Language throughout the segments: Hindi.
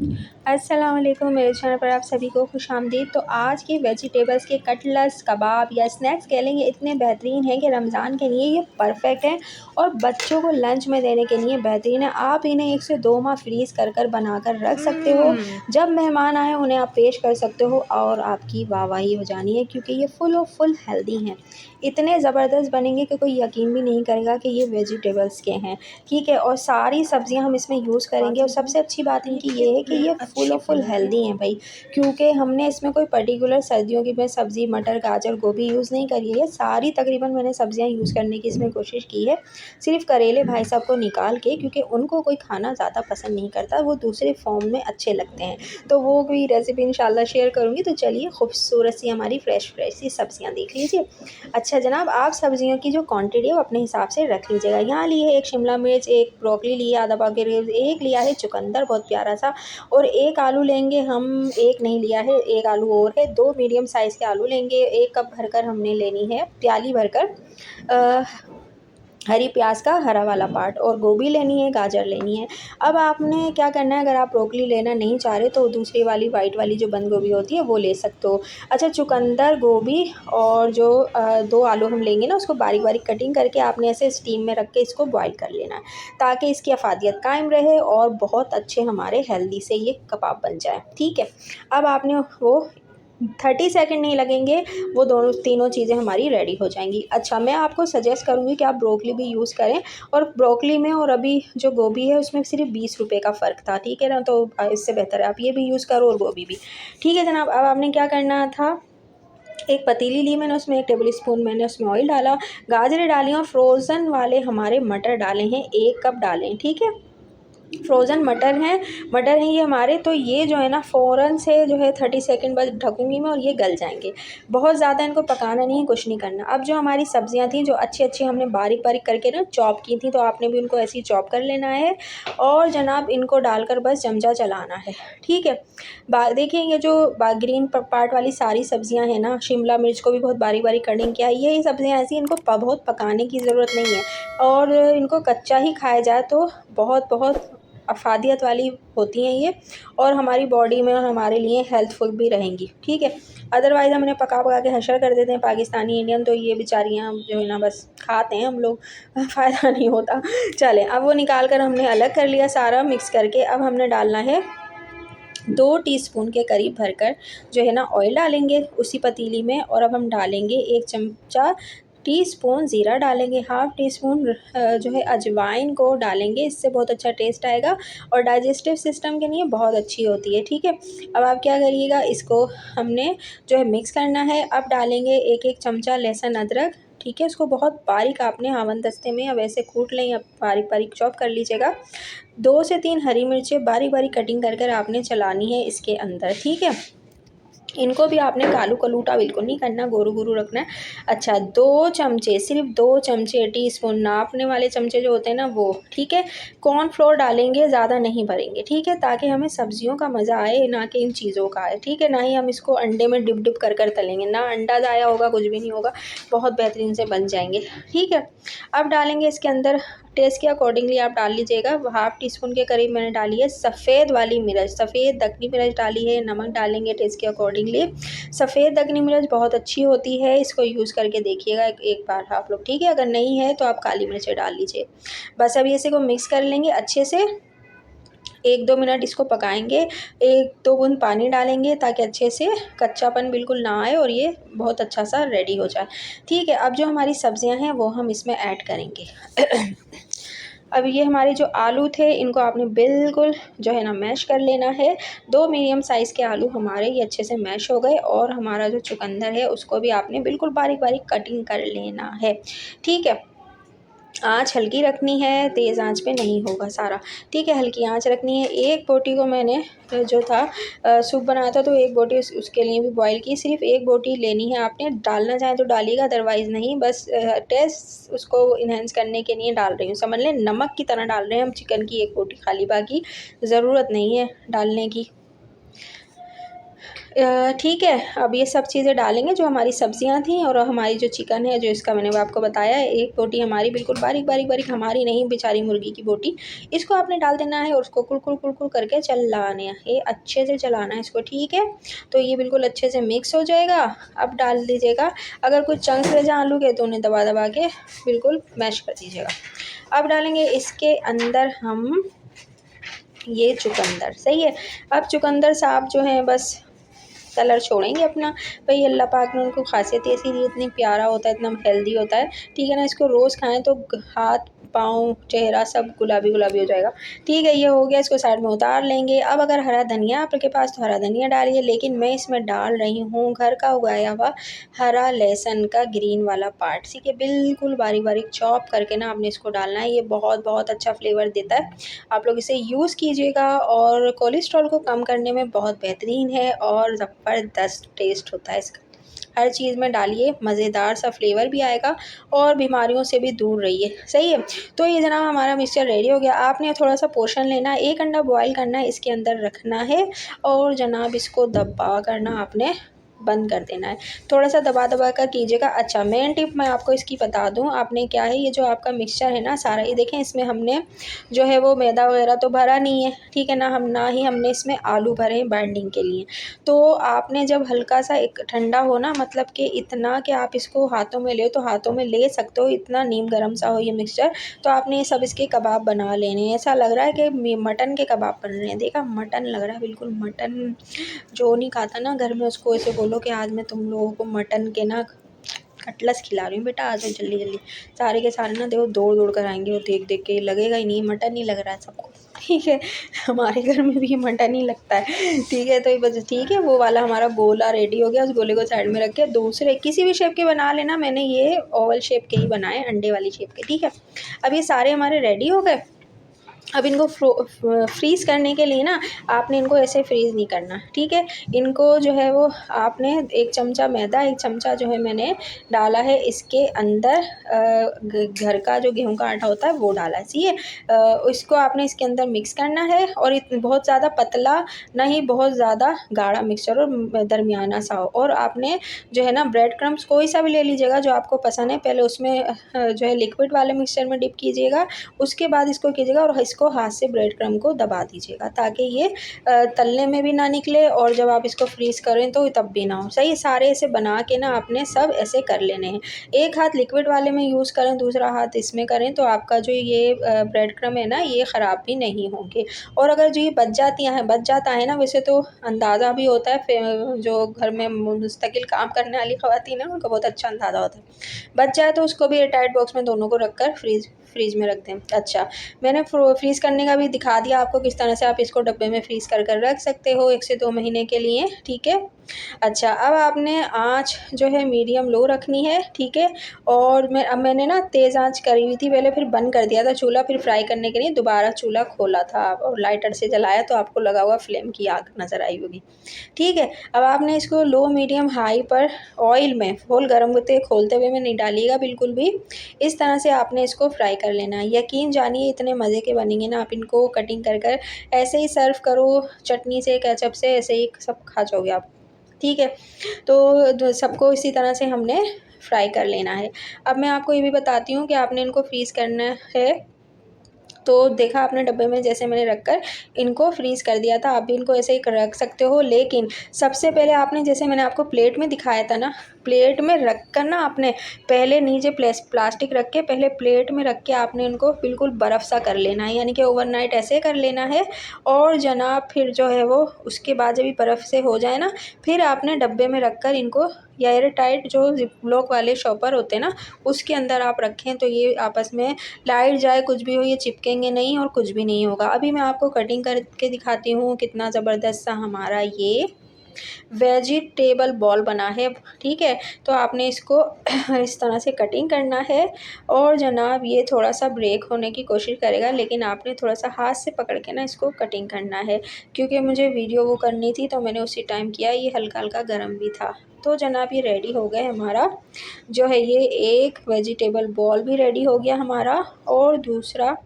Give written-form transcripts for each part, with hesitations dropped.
अस्सलाम वालेकुम, मेरे चैनल पर आप सभी को खुशामदीद। तो आज की वेजिटेबल्स के कटलेट्स, कबाब या स्नैक्स कह लेंगे, इतने बेहतरीन हैं कि रमज़ान के लिए ये परफ़ेक्ट हैं और बच्चों को लंच में देने के लिए बेहतरीन है। आप इन्हें 1 से 2 माह फ्रीज़ कर बनाकर रख सकते हो। जब मेहमान आएँ उन्हें आप पेश कर सकते हो और आपकी वाहवाही हो जानी है, क्योंकि ये फुल हेल्दी हैं। इतने ज़बरदस्त बनेंगे कि कोई यकीन भी नहीं करेगा कि ये वेजिटेबल्स के हैं, ठीक है। और सारी सब्ज़ियाँ हम इसमें यूज़ करेंगे और सबसे अच्छी बात इनकी ये है कि ये फुल हेल्दी हैं भई, क्योंकि हमने इसमें कोई पर्टिकुलर सर्दियों की मैं सब्ज़ी मटर, गाजर, गोभी यूज़ नहीं करी है। ये सारी तकरीबन मैंने सब्ज़ियाँ यूज़ करने की इसमें कोशिश की है। सिर्फ़ करेले भाई साहब को निकाल के, क्योंकि उनको कोई खाना ज़्यादा पसंद नहीं करता, वो दूसरे फ़ॉर्म में अच्छे लगते हैं। तो वो भी रेसिपी इंशाल्लाह शेयर करूँगी। तो चलिए खूबसूरत सी हमारी फ्रेश सी सब्ज़ियाँ देख लीजिए। अच्छा जनाब, आप सब्ज़ियों की जो क्वांटिटी है वो अपने हिसाब से रख लीजिएगा। यहाँ ली है 1 शिमला मिर्च, 1 ब्रोकली ली है आधा पाव के करीब, 1 लिया है चुकंदर बहुत प्यारा सा, और 1 आलू लेंगे हम, 1 नहीं लिया है, 1 आलू और है, 2 मीडियम साइज़ के आलू लेंगे, 1 कप भरकर हमने लेनी है प्याली भरकर हरी प्याज़ का हरा वाला पार्ट, और गोभी लेनी है, गाजर लेनी है। अब आपने क्या करना है, अगर आप ब्रोकली लेना नहीं चाह रहे तो दूसरी वाली वाइट वाली जो बंद गोभी होती है वो ले सकते हो। अच्छा, चुकंदर, गोभी और जो 2 आलू हम लेंगे ना, उसको बारीक-बारीक कटिंग करके आपने ऐसे स्टीम में रख के इसको बॉयल कर लेना है, ताकि इसकी अफ़ादियत कायम रहे और बहुत अच्छे हमारे हेल्दी से ये कबाब बन जाए, ठीक है। अब आपने वो 30 सेकंड नहीं लगेंगे, वो दोनों तीनों चीज़ें हमारी रेडी हो जाएंगी। अच्छा, मैं आपको सजेस्ट करूँगी कि आप ब्रोकली भी यूज़ करें, और ब्रोकली में और अभी जो गोभी है उसमें सिर्फ 20 रुपये का फ़र्क था, ठीक है ना। तो इससे बेहतर है आप ये भी यूज़ करो और गोभी भी, ठीक है जनाब। अब आपने क्या करना था, एक पतीली ली मैंने, उसमें 1 टेबल स्पून मैंने उसमें ऑयल डाला, गाजरें डाली और फ्रोज़न वाले हमारे मटर डाले हैं, 1 कप डालें, ठीक है। फ्रोज़न मटर हैं ये हमारे। तो ये जो है ना, फ़ौरन से जो है 30 सेकंड बाद ढकूँगी मैं और ये गल जाएंगे। बहुत ज़्यादा इनको पकाना नहीं है, कुछ नहीं करना। अब जो हमारी सब्ज़ियाँ थी जो अच्छी हमने बारीक करके ना चॉप की थी, तो आपने भी उनको ऐसे ही चॉप कर लेना है और जनाब इनको डालकर बस चमचा चलाना है, ठीक है। देखिए ये जो ग्रीन पार्ट वाली सारी सब्ज़ियाँ हैं ना, शिमला मिर्च को भी बहुत बारीक कटिंग किया है। ये सब्ज़ियाँ ऐसी, इनको बहुत पकाने की ज़रूरत नहीं है, और इनको कच्चा ही खाया जाए तो बहुत अफ़ादियत वाली होती हैं ये, और हमारी बॉडी में और हमारे लिए हेल्पफुल भी रहेंगी, ठीक है। अदरवाइज़ हम इन्हें पका के हशर कर देते हैं पाकिस्तानी इंडियन, तो ये बेचारियाँ जो है ना बस खाते हैं हम लोग, फ़ायदा नहीं होता। चलें, अब वो निकाल कर हमने अलग कर लिया सारा मिक्स करके। अब हमने डालना है 2 टीस्पून के करीब भरकर जो है ना ऑयल डालेंगे उसी पतीली में, और अब हम डालेंगे 1 चमचा टीस्पून ज़ीरा डालेंगे, हाफ़ टी स्पून जो है अजवाइन को डालेंगे, इससे बहुत अच्छा टेस्ट आएगा और डाइजेस्टिव सिस्टम के लिए बहुत अच्छी होती है, ठीक है। अब आप क्या करिएगा, इसको हमने जो है मिक्स करना है। अब डालेंगे 1 चमचा लहसुन अदरक, ठीक है। इसको बहुत बारीक आपने हावन दस्ते में या वैसे कूट लें या बारीक चॉप कर लीजिएगा। 2 से 3 हरी मिर्चें बारीक कटिंग कर आपने चलानी है इसके अंदर, ठीक है। इनको भी आपने कालू कलूटा बिल्कुल नहीं करना, गोरू रखना है। अच्छा, 2 चमचे, सिर्फ 2 चमचे टीस्पून नापने वाले चमचे जो होते हैं ना वो, ठीक है। कॉर्नफ्लोर डालेंगे, ज़्यादा नहीं भरेंगे, ठीक है, ताकि हमें सब्जियों का मज़ा आए, ना कि इन चीज़ों का आए, ठीक है। ना ही हम इसको अंडे में डिप कर तलेंगे, ना अंडा ज़ाया होगा, कुछ भी नहीं होगा, बहुत बेहतरीन से बन जाएंगे, ठीक है। अब डालेंगे इसके अंदर, टेस्ट के अकॉर्डिंगली आप डाल लीजिएगा। हाफ़ टी स्पून के करीब मैंने डाली है सफ़ेद वाली मिर्च, सफ़ेद दखनी मिर्च डाली है। नमक डालेंगे टेस्ट के अकॉर्डिंगली। सफ़ेद दखनी मिर्च बहुत अच्छी होती है, इसको यूज़ करके देखिएगा एक बार आप लोग, ठीक है। अगर नहीं है तो आप काली मिर्चें डाल लीजिए। बस अब इसी को मिक्स कर लेंगे अच्छे से, 1-2 मिनट इसको पकाएंगे। 1-2 बूंद पानी डालेंगे ताकि अच्छे से कच्चापन बिल्कुल ना आए और ये बहुत अच्छा सा रेडी हो जाए, ठीक है। अब जो हमारी सब्जियां हैं वो हम इसमें ऐड करेंगे। अब ये हमारे जो आलू थे इनको आपने बिल्कुल जो है ना मैश कर लेना है। 2 मीडियम साइज़ के आलू हमारे ये अच्छे से मैश हो गए, और हमारा जो चुकंदर है उसको भी आपने बिल्कुल बारीक कटिंग कर लेना है, ठीक है। आँच हल्की रखनी है, तेज़ आँच पे नहीं होगा सारा, ठीक है, हल्की आँच रखनी है। एक बोटी को मैंने जो था सूप बनाया था, तो एक बोटी उसके लिए भी बॉयल की। सिर्फ एक बोटी लेनी है आपने, डालना चाहें तो डालिएगा, अदरवाइज़ नहीं। बस टेस्ट उसको इन्हेंस करने के लिए डाल रही हूँ, समझ लें नमक की तरह डाल रहे हैं हम चिकन की एक बोटी खाली, बाकी ज़रूरत नहीं है डालने की। ठीक है, अब ये सब चीज़ें डालेंगे जो हमारी सब्जियां थी और हमारी जो चिकन है, जो इसका मैंने आपको बताया है, एक बोटी हमारी बिल्कुल बारीक बारीक बारीक, हमारी नहीं बेचारी मुर्गी की बोटी, इसको आपने डाल देना है और उसको कुरकुर कुरकुर करके चलाना है, ये अच्छे से चलाना है इसको। ठीक है, तो ये बिल्कुल अच्छे से मिक्स हो जाएगा। अब डाल दीजिएगा, अगर कुछ चंक्स रह जाए आलू के तो उन्हें दबा दबा के बिल्कुल मैश कर दीजिएगा। अब डालेंगे इसके अंदर हम ये चुकंदर। सही है, अब चुकंदर साहब जो हैं बस कलर छोड़ेंगे अपना। भाई अल्लाह पाक ने उनको खासियत ऐसी दी, इतनी प्यारा होता है, इतना हेल्दी होता है। ठीक है ना, इसको रोज़ खाएं तो हाथ पाँव चेहरा सब गुलाबी गुलाबी हो जाएगा। ठीक है, ये हो गया, इसको साइड में उतार लेंगे। अब अगर हरा धनिया आपके पास तो हरा धनिया डालिए, लेकिन मैं इसमें डाल रही हूँ घर का उगाया हुआ हरा लहसुन का ग्रीन वाला पार्ट। ठीक है, बिल्कुल बारीक बारीक चॉप करके ना आपने इसको डालना है, ये बहुत बहुत अच्छा फ्लेवर देता है। आप लोग इसे यूज़ कीजिएगा और कोलेस्ट्रॉल को कम करने में बहुत बेहतरीन है और ज़बरदस्त टेस्ट होता है इसका। हर चीज़ में डालिए, मज़ेदार सा फ्लेवर भी आएगा और बीमारियों से भी दूर रहिए। सही है, तो ये जनाब हमारा मिक्सचर रेडी हो गया। आपने थोड़ा सा पोर्शन लेना है, 1 अंडा बॉयल करना है, इसके अंदर रखना है और जनाब इसको दबा करना आपने बंद कर देना है। थोड़ा सा दबा दबा कर कीजिएगा। अच्छा, मेन टिप मैं आपको इसकी बता दूं, आपने क्या है, ये जो आपका मिक्सचर है ना सारा, ये देखें इसमें हमने जो है वो मैदा वगैरह तो भरा नहीं है। ठीक है ना, हम ना ही हमने इसमें आलू भरे हैं बाइंडिंग के लिए। तो आपने जब हल्का सा एक ठंडा हो ना, मतलब कि इतना कि आप इसको हाथों में ले तो हाथों में ले सकते हो, इतना नीम गर्म सा हो ये मिक्सचर, तो आपने ये सब इसके कबाब बना लेने हैं। ऐसा लग रहा है कि मटन के कबाब बन रहे हैं। देखा, मटन लग रहा है बिल्कुल। मटन जो नहीं खाता ना घर में, उसको ऐसे बोलो कि आज मैं तुम लोगों को मटन के ना कटलस खिला रही हूँ, बेटा आ जाओ जल्दी जल्दी। सारे के सारे ना देखो दौड़ दौड़ कर आएंगे, वो देख देख के लगेगा ही नहीं, मटन ही लग रहा है सबको। ठीक है, हमारे घर में भी ये मटन ही लगता है। ठीक है, तो ये बस ठीक है, वो वाला हमारा गोला रेडी हो गया। उस गोले को साइड में रख के दूसरे किसी भी शेप के बना लेना, मैंने ये ओवल शेप के ही बनाए, अंडे वाली शेप के। ठीक है, अब ये सारे हमारे रेडी हो गए। अब इनको फ्रीज़ करने के लिए ना आपने इनको ऐसे फ्रीज़ नहीं करना। ठीक है, इनको जो है वो आपने 1 चमचा मैदा, 1 चमचा जो है मैंने डाला है इसके अंदर घर का जो गेहूं का आटा होता है वो डाला है। ठीक है, इसको आपने इसके अंदर मिक्स करना है और बहुत ज़्यादा पतला नहीं, बहुत ज़्यादा गाढ़ा मिक्सचर और दरमियाना सा हो। और आपने जो है ना ब्रेड क्रम्स कोई सा भी ले लीजिएगा जो आपको पसंद है, पहले उसमें जो है लिक्विड वाले मिक्सचर में डिप कीजिएगा, उसके बाद इसको कीजिएगा और इसको हाथ से ब्रेड क्रम्ब को दबा दीजिएगा ताकि ये तलने में भी ना निकले और जब आप इसको फ्रीज़ करें तो तब भी ना हो। सही, सारे ऐसे बना के ना आपने सब ऐसे कर लेने हैं। एक हाथ लिक्विड वाले में यूज़ करें, दूसरा हाथ इसमें करें, तो आपका जो ये ब्रेड क्रम्ब है ना ये ख़राब भी नहीं होंगे। और अगर जो ये बच जाता है ना, वैसे तो अंदाज़ा भी होता है, जो घर में मुस्तकिल काम करने वाली ख़वातीन है उनका बहुत अच्छा अंदाज़ा होता है। बच जाए तो उसको भी एयरटाइट बॉक्स में दोनों को रख कर फ्रीज़ में रख दें। अच्छा, मैंने फ्रीज़ करने का भी दिखा दिया आपको किस तरह से आप इसको डब्बे में फ्रीज़ कर कर रख सकते हो 1 से 2 महीने के लिए। ठीक है, अच्छा, अब आपने आँच जो है मीडियम लो रखनी है। ठीक है, और अब मैंने ना तेज़ आँच करी हुई थी पहले, फिर बंद कर दिया था चूल्हा, फिर फ्राई करने के लिए दोबारा चूल्हा खोला था और लाइटर से जलाया तो आपको लगा हुआ फ्लेम की आग नज़र आई होगी। ठीक है, अब आपने इसको लो मीडियम हाई पर ऑयल में फुल गर्म होते खोलते हुए में नहीं डालिएगा बिल्कुल भी, इस तरह से आपने इसको फ्राई कर लेना है। यकीन जानिए इतने मज़े के बनेंगे ना, आप इनको कटिंग कर कर ऐसे ही सर्व करो चटनी से, केचप से, ऐसे ही सब खा जाओगे आप। ठीक है, तो सबको इसी तरह से हमने फ्राई कर लेना है। अब मैं आपको ये भी बताती हूँ कि आपने इनको फ्रीज़ करना है। तो देखा आपने डब्बे में जैसे मैंने रख कर इनको फ्रीज़ कर दिया था, आप भी इनको ऐसे ही रख सकते हो। लेकिन सबसे पहले आपने जैसे मैंने आपको प्लेट में दिखाया था ना, प्लेट में रख कर ना आपने पहले नीचे प्लास्टिक रख के पहले प्लेट में रख के आपने इनको बिल्कुल बर्फ़ सा कर लेना है, यानी कि ओवरनाइट ऐसे कर लेना है। और जनाब फिर जो है वो उसके बाद जब ये बर्फ़ से हो जाए ना, फिर आपने डब्बे में रख कर इनको या एयर टाइट जो ज़िप-लॉक वाले शॉपर होते हैं ना उसके अंदर आप रखें, तो ये आपस में लाइट जाए कुछ भी हो ये चिपकेंगे नहीं और कुछ भी नहीं होगा। अभी मैं आपको कटिंग करके दिखाती हूँ कितना ज़बरदस्त सा हमारा ये वेजिटेबल बॉल बना है। ठीक है, तो आपने इसको इस तरह से कटिंग करना है और जनाब ये थोड़ा सा ब्रेक होने की कोशिश करेगा, लेकिन आपने थोड़ा सा हाथ से पकड़ के ना इसको कटिंग करना है, क्योंकि मुझे वीडियो वो करनी थी तो मैंने उसी टाइम किया। ये हल्का हल्का गर्म भी था। तो जनाब ये रेडी हो गए हमारा जो है, ये एक वेजिटेबल बॉल भी रेडी हो गया हमारा और दूसरा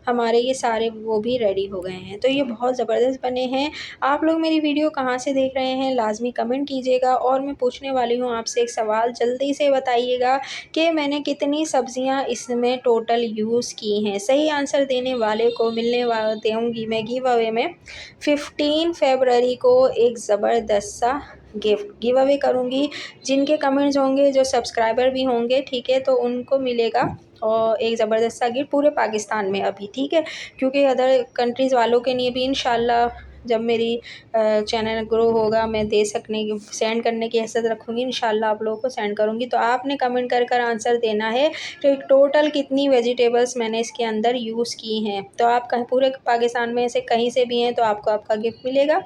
हमारे ये सारे वो भी रेडी हो गए हैं। तो ये बहुत ज़बरदस्त बने हैं। आप लोग मेरी वीडियो कहाँ से देख रहे हैं लाज़मी कमेंट कीजिएगा। और मैं पूछने वाली हूँ आपसे एक सवाल, जल्दी से बताइएगा कि मैंने कितनी सब्ज़ियाँ इसमें टोटल यूज़ की हैं। सही आंसर देने वाले को मिलने वा दूँगी मैं गिव अवे में 15 फ़रवरी को एक ज़बरदस्त सा गिव अवे करूँगी। जिनके कमेंट्स होंगे, जो सब्सक्राइबर भी होंगे, ठीक है, तो उनको मिलेगा और एक ज़बरदस्त सा गिफ्ट पूरे पाकिस्तान में अभी, ठीक है, क्योंकि अदर कंट्रीज़ वालों के लिए भी इंशाल्लाह जब मेरी चैनल ग्रो होगा मैं दे सकने की सेंड करने की हैसियत रखूँगी, इंशाल्लाह आप लोगों को सेंड करूँगी। तो आपने कमेंट कर आंसर देना है कि टोटल कितनी वेजिटेबल्स मैंने इसके अंदर यूज़ की हैं। तो आप कहीं पूरे पाकिस्तान में से कहीं से भी हैं तो आपको आपका गिफ्ट मिलेगा।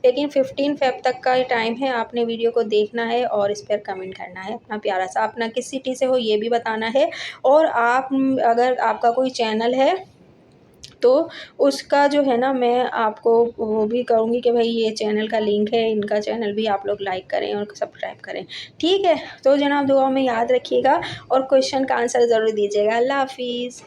लेकिन 15 फ़ेब तक का टाइम है, आपने वीडियो को देखना है और इस पर कमेंट करना है अपना प्यारा सा। अपना किस सिटी से हो ये भी बताना है। और आप अगर आपका कोई चैनल है तो उसका जो है ना मैं आपको वो भी कहूँगी कि भाई ये चैनल का लिंक है, इनका चैनल भी आप लोग लाइक करें और सब्सक्राइब करें, ठीक है। तो जनाब दुआ में याद रखिएगा और क्वेश्चन का आंसर ज़रूर दीजिएगा। अल्लाह हाफिज़।